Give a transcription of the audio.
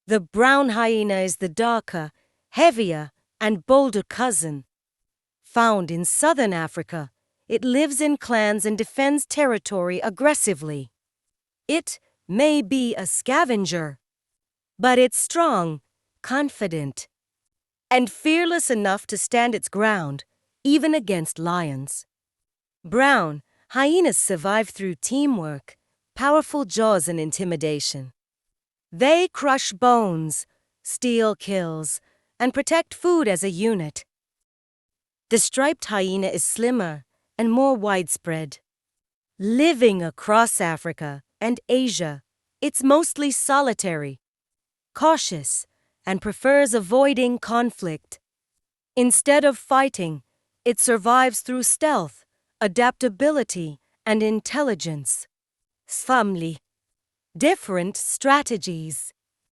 The brown hyena is the darker, heavier, and bolder cousin. Found in southern Africa, it lives in clans and defends territory aggressively. It may be a scavenger, but it's strong, confident, and fearless enough to stand its ground, even against lions. Brown, hyenas survive through teamwork, powerful jaws, and intimidation. They crush bones, steal kills, and protect food as a unit. The striped hyena is slimmer and more widespread. Living across Africa and Asia, it's mostly solitary, cautious, and prefers avoiding conflict. Instead of fighting, it survives through stealth, adaptability, and intelligence. Family. Different strategies.